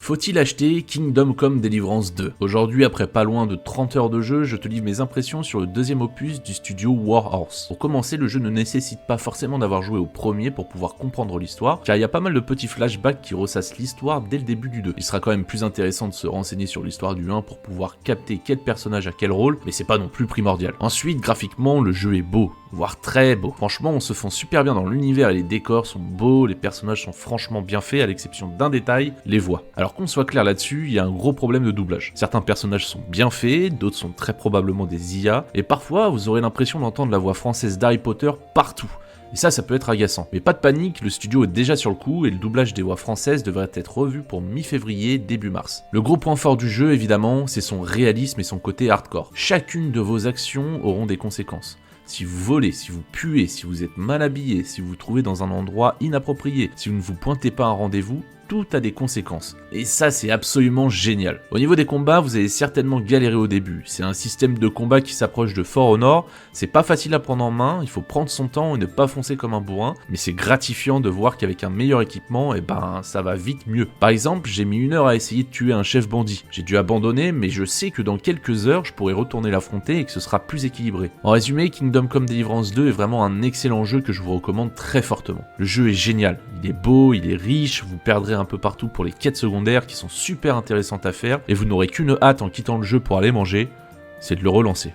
Faut-il acheter Kingdom Come Deliverance 2 ? Aujourd'hui, après pas loin de 30 heures de jeu, je te livre mes impressions sur le deuxième opus du studio Warhorse. Pour commencer, le jeu ne nécessite pas forcément d'avoir joué au premier pour pouvoir comprendre l'histoire, car il y a pas mal de petits flashbacks qui ressassent l'histoire dès le début du 2. Il sera quand même plus intéressant de se renseigner sur l'histoire du 1 pour pouvoir capter quel personnage a quel rôle, mais c'est pas non plus primordial. Ensuite, graphiquement, le jeu est beau, voire très beau. Franchement, on se fond super bien dans l'univers et les décors sont beaux, les personnages sont franchement bien faits à l'exception d'un détail, les voix. Alors qu'on soit clair là-dessus, il y a un gros problème de doublage. Certains personnages sont bien faits, d'autres sont très probablement des IA, et parfois vous aurez l'impression d'entendre la voix française d'Harry Potter partout. Et ça peut être agaçant. Mais pas de panique, le studio est déjà sur le coup et le doublage des voix françaises devrait être revu pour mi-février, début mars. Le gros point fort du jeu, évidemment, c'est son réalisme et son côté hardcore. Chacune de vos actions auront des conséquences. Si vous volez, si vous puez, si vous êtes mal habillé, si vous vous trouvez dans un endroit inapproprié, si vous ne vous pointez pas à un rendez-vous, tout a des conséquences. Et ça, c'est absolument génial. Au niveau des combats, vous allez certainement galérer au début. C'est un système de combat qui s'approche de For Honor. C'est pas facile à prendre en main, il faut prendre son temps et ne pas foncer comme un bourrin. Mais c'est gratifiant de voir qu'avec un meilleur équipement, ça va vite mieux. Par exemple, j'ai mis 1 heure à essayer de tuer un chef bandit. J'ai dû abandonner, mais je sais que dans quelques heures, je pourrai retourner l'affronter et que ce sera plus équilibré. En résumé, Kingdom Come Deliverance 2 est vraiment un excellent jeu que je vous recommande très fortement. Le jeu est génial, il est beau, il est riche, vous perdrez un peu partout pour les quêtes secondaires qui sont super intéressantes à faire et vous n'aurez qu'une hâte en quittant le jeu pour aller manger, c'est de le relancer.